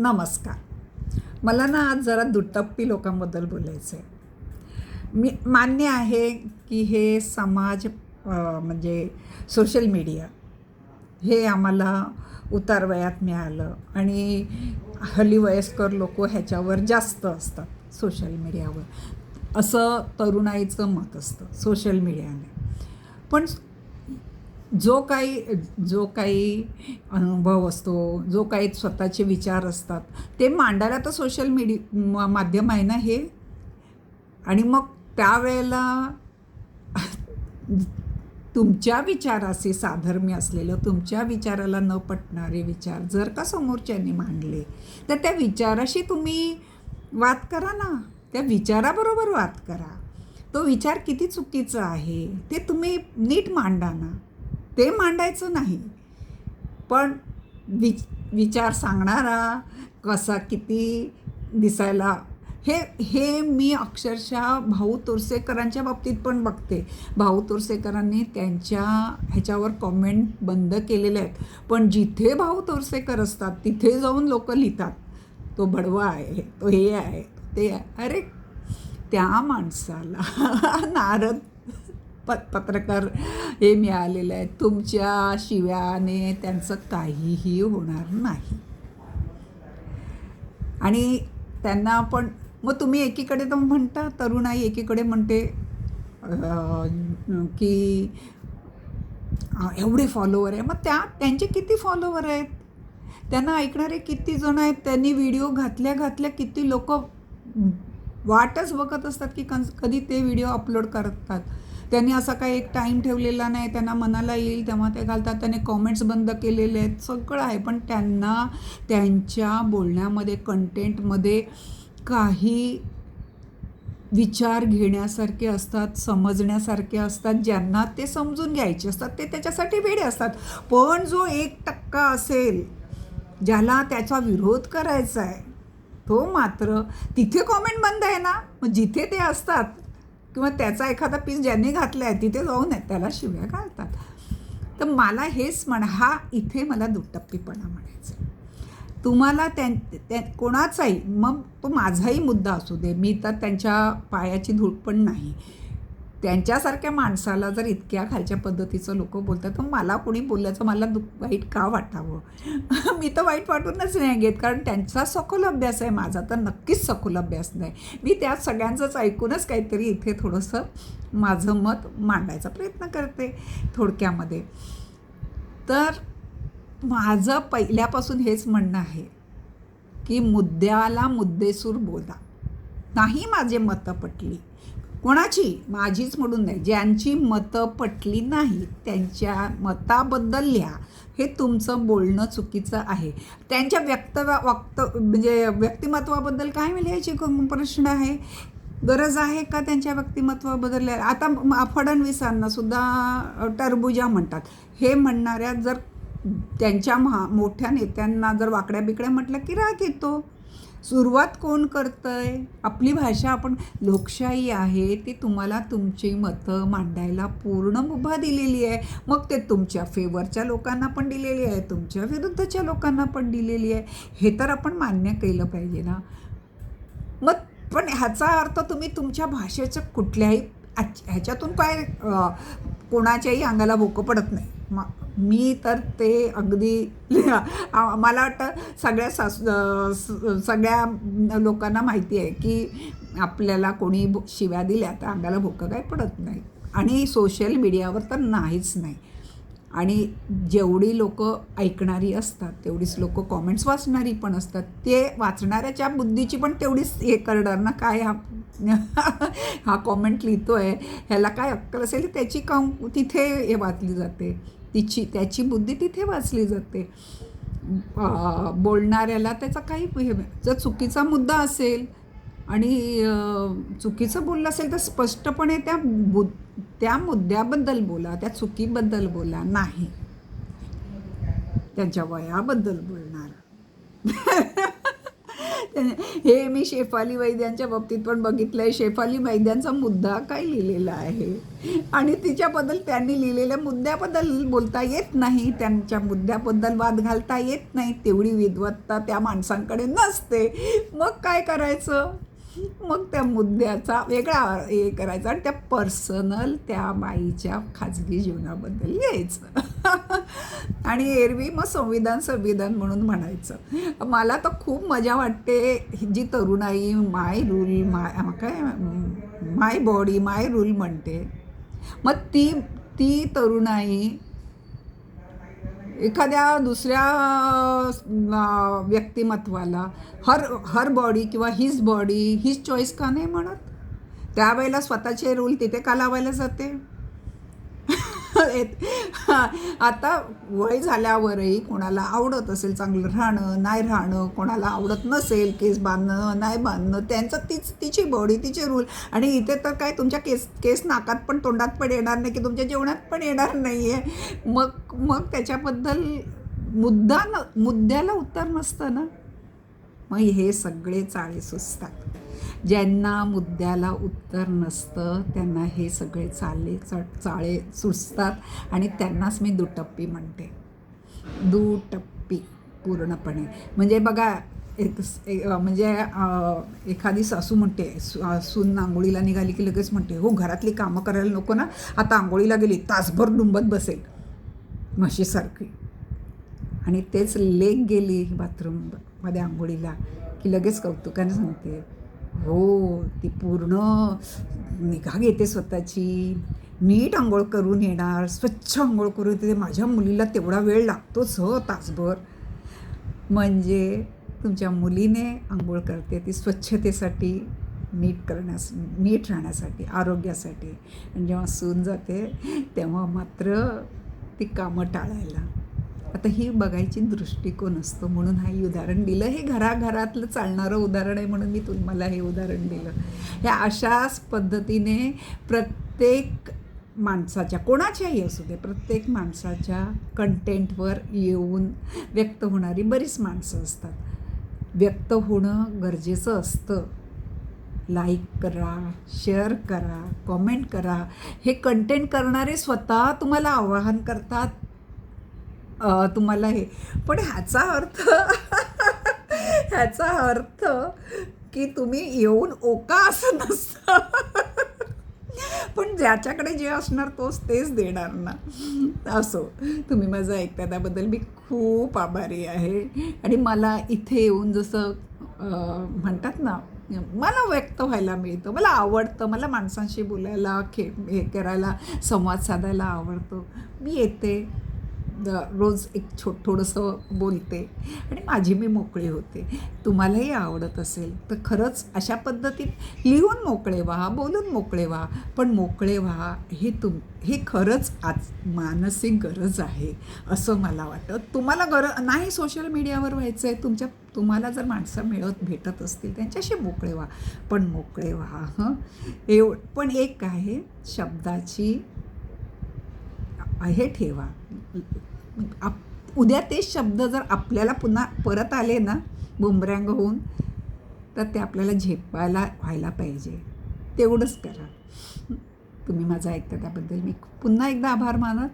नमस्कार. मला ना आज जरा दुटप्पी लोकांबद्दल बोलायचं आहे. मी मान्य आहे की हे समाज म्हणजे सोशल मीडिया हे आम्हाला उतारवयात मिळालं आणि हल्ली वयस्कर लोक ह्याच्यावर जास्त असतात सोशल मीडियावर, असं तरुणाईचं मत असतं सोशल मीडियाने. पण जो काही अनुभव असतो, जो काही स्वतःचे विचार असतात, ते मांडायला तर सोशल माध्यम आहे ना हे. आणि मग त्यावेळेला तुमच्या विचाराशी साधर्म्य असलेलं, तुमच्या विचाराला न पटणारे विचार जर का समोरच्याने मांडले, तर त्या विचाराशी तुम्ही वाद करा ना. त्या विचाराबरोबर वाद करा. तो विचार किती चुकीचा आहे ते तुम्ही नीट मांडा ना. ते मांडायचं नाही. पण विचार सांगणारा कसा किती दिसायला, हे हे मी अक्षरशः भाऊ तोरसेकरांच्या बाबतीत पण बघते. भाऊ तोरसेकरांनी त्यांच्या ह्याच्यावर कॉमेंट बंद केलेल्या आहेत, पण जिथे भाऊ तोरसेकर असतात तिथे जाऊन लोक लिहितात, तो भडवा आहे, तो हे आहे, ते आहे. अरे त्या माणसाला नारद पत्रकार हे मिळालेलं आहे. तुमच्या शिव्याने त्यांचं काहीही होणार नाही. आणि त्यांना पण मग तुम्ही एकीकडे तर म्हणता, तरुणाई एकीकडे म्हणते की एवढे फॉलोवर आहे. मग त्यांचे किती फॉलोवर आहेत, त्यांना ऐकणारे किती जण आहेत, त्यांनी व्हिडिओ घातल्या किती लोक वाटच बघत असतात की कधी ते व्हिडिओ अपलोड करतात. त्यांनी असा काही एक टाईम ठेवलेला नाही, त्यांना मनाला येईल तेव्हा ते घालतात. त्याने कॉमेंट्स बंद केलेले आहेत, सगळं आहे. पण त्यांना त्यांच्या बोलण्यामध्ये, कंटेंटमध्ये काही विचार घेण्यासारखे असतात, समजण्यासारखे असतात. ज्यांना ते समजून घ्यायचे असतात ते त्याच्यासाठी वेडे असतात. पण जो 1% असेल ज्याला त्याचा विरोध करायचा आहे, तो मात्र तिथे कॉमेंट बंद आहे ना. मग जिथे ते असतात किंवा त्याचा एखादा पीस ज्यांनी घातला आहे तिथे जाऊन त्याला शिव्या घालतात. तर मला हेच हा इथे मला दुटप्पीपणा म्हणायचं आहे. तुम्हाला कोणाचाही, मग तो माझाही मुद्दा असू दे, मी तर त्यांच्या पायाची धूळ पण नाही. त्यांच्यासारख्या माणसाला जर इतक्या खालच्या पद्धतीचं लोक बोलतात, तर मला कोणी बोलल्याचं मला वाईट का वाटावं? मी तर वाईट वाटूनच नाही घेत, कारण त्यांचा सखोल अभ्यास आहे, माझा तर नक्कीच सखोल अभ्यास नाही. मी त्या सगळ्यांचंच ऐकूनच काहीतरी इथे थोडंसं माझं मत मांडायचा प्रयत्न करते थोडक्यामध्ये. तर माझं पहिल्यापासून हेच म्हणणं आहे की मुद्द्याला मुद्देसूर बोला. नाही माझे मतं पटली, कोणाची, माझीच म्हणून नाही, ज्यांची मतं पटली नाही त्यांच्या मताबद्दल लिहा. हे तुमचं बोलणं चुकीचं आहे. त्यांच्या म्हणजे व्यक्तिमत्वाबद्दल काय लिहायची प्रश्न आहे? गरज आहे का त्यांच्या व्यक्तिमत्वाबद्दल? आता फडणवीसांना सुद्धा टरबुजा म्हणतात. हे म्हणणाऱ्या जर त्यांच्या मोठ्या नेत्यांना जर वाकड्या बिकड्या म्हटलं की राग येतो. सुरुवात कोण करतंय? आपली भाषा, आपण लोकशाही आहे, ती तुम्हाला तुमची मतं मांडायला पूर्ण मुभा दिलेली आहे. मग ते तुमच्या फेवरच्या लोकांना पण दिलेली आहे, तुमच्या विरुद्धच्या लोकांना पण दिलेली आहे. हे तर आपण मान्य केलं पाहिजे ना. मग पण ह्याचा अर्थ तुम्ही तुमच्या भाषेचं कुठल्याही ह्याच्यातून काय कोणाच्याही अंगाला भोकं पडत नाही. मी तर ते अगदी मला वाटतं सगळ्या लोकांना माहिती आहे की आपल्याला कोणी शिव्या दिल्या तर अंगाला भोकं काय पडत नाही. आणि सोशल मीडियावर तर नाहीच नाही. आणि जेवढी लोक ऐकणारी असतात तेवढीच लोक कॉमेंट्स वाचणारी पण असतात. ते वाचणाऱ्याच्या बुद्धीची पण तेवढीच हे करणार ना. काय हा कॉमेंट लिहितोय, ह्याला काय अक्कल असेल त्याची तिथे हे वाचली जाते, त्याची बुद्धी तिथे वाचली जाते. बोलणाऱ्याला त्याचा काही जर चुकीचा मुद्दा असेल आणि चुकीचं बोललं असेल तर स्पष्टपणे त्या मुद्द्याबद्दल बोला, त्या चुकीबद्दल बोला, नाही त्यांच्या वयाबद्दल बोलणार. हे मी शेफाली वैद्यांच्या बाबतीत पण बघितलं आहे. शेफाली वैद्यांचा मुद्दा काय लिहिलेला आहे आणि तिच्याबद्दल त्यांनी लिहिलेल्या मुद्द्याबद्दल बोलता येत नाही, त्यांच्या मुद्द्याबद्दल वाद घालता येत नाही, तेवढी विद्वत्ता त्या माणसांकडे नसते. मग काय करायचं? मग त्या मुद्द्याचा वेगळा हे करायचा आणि त्या पर्सनल त्या बाईच्या खाजगी जीवनाबद्दल यायचं आणि एरवी मग संविधान म्हणून म्हणायचं. मला तर खूप मजा वाटते जी तरुणाई माय रूल माय बॉडी माय रूल म्हणते. मग ती तरुणाई एखाद्या दुसऱ्या व्यक्तिमत्वाला हर बॉडी किंवा हिज चॉईस का नाही म्हणत? त्यावेळेला स्वतःचे रूल तिथे का लावायला जाते? आता वय झाल्यावरही कोणाला आवडत असेल चांगलं राहणं नाही राहणं, कोणाला आवडत नसेल केस बांधणं नाही बांधणं, त्यांचं तिची बॉडी तिचे रूल. आणि इथे तर काय तुमच्या केस नाकात पण तोंडात पण येणार नाही की तुमच्या जेवणात पण येणार नाही आहे. मग त्याच्याबद्दल मुद्द्याला उत्तर नसतं ना. मग हे सगळे चाळे सुचतात. ज्यांना मुद्द्याला उत्तर नसतं त्यांना हे सगळे चाळे सुचतात आणि त्यांनाच मी दुटप्पी म्हणते. दुटप्पी पूर्णपणे. म्हणजे बघा म्हणजे एखादी सासू म्हणते, सून आंघोळीला निघाली की लगेच म्हणते हो घरातली कामं करायला नको ना, आता आंघोळीला गेली तासभर डुंबत बसेल म्हशीसारखी. आणि तेच लेक गेली बाथरूममध्ये आंघोळीला की लगेच कौतुकाने सांगते हो ती पूर्ण निगा घेते स्वतःची, नीट आंघोळ करून येणार, स्वच्छ आंघोळ करून येते. माझ्या मुलीला तेवढा वेळ लागतोच तासभर. म्हणजे तुमच्या मुलीने आंघोळ करते ती स्वच्छतेसाठी, नीट राहण्यासाठी, आरोग्यासाठी. आणि जेव्हा सून जाते तेव्हा मात्र ती कामं टाळायला. आता ही बघायची दृष्टिकोन असतो. म्हणून हे उदाहरण दिलं. हे घराघरातलं चालणारं उदाहरण आहे म्हणून मी तुम्हाला हे उदाहरण दिलं. ह्या अशाच पद्धतीने प्रत्येक माणसाच्या, कोणाच्याही असू दे, प्रत्येक माणसाच्या कंटेंटवर येऊन व्यक्त होणारी बरीच माणसं असतात. व्यक्त होणं गरजेचं असतं. लाईक करा, शेअर करा, कॉमेंट करा. हे कंटेंट करणारे स्वतः तुम्हाला आवाहन करतात तुम्हाला हे. पण ह्याचा अर्थ की तुम्ही येऊन ओका असं नसतं. पण ज्याच्याकडे जे असणार तेच देणार ना. असो, तुम्ही माझं ऐकता त्याबद्दल मी खूप आभारी आहे. आणि मला इथे येऊन जसं म्हणतात ना, मला व्यक्त व्हायला मिळतं, मला आवडतं, मला माणसांशी बोलायला हे करायला, संवाद साधायला आवडतो. मी येते रोज एक थोडंसं बोलते आणि माझी मी मोकळी होते. तुम्हालाही आवडत असेल तर खरंच अशा पद्धतीत लिहून मोकळे व्हा, बोलून मोकळे व्हा. पण मोकळे व्हा हे खरंच आज मानसिक गरज आहे असं मला वाटतं. तुम्हाला नाही सोशल मीडियावर व्हायचं आहे, तुम्हाला जर माणसं भेटत असतील त्यांच्याशी मोकळे व्हा, पण मोकळे व्हा. पण एक आहे, शब्दाची हे ठेवा. उद्या तेच शब्द जर आपल्याला पुन्हा परत आले ना बुमरँग होऊन, तर ते आपल्याला झेपायला व्हायला पाहिजे. तेवढंच करा. तुम्ही माझं ऐकता त्याबद्दल मी पुन्हा एकदा आभार मानत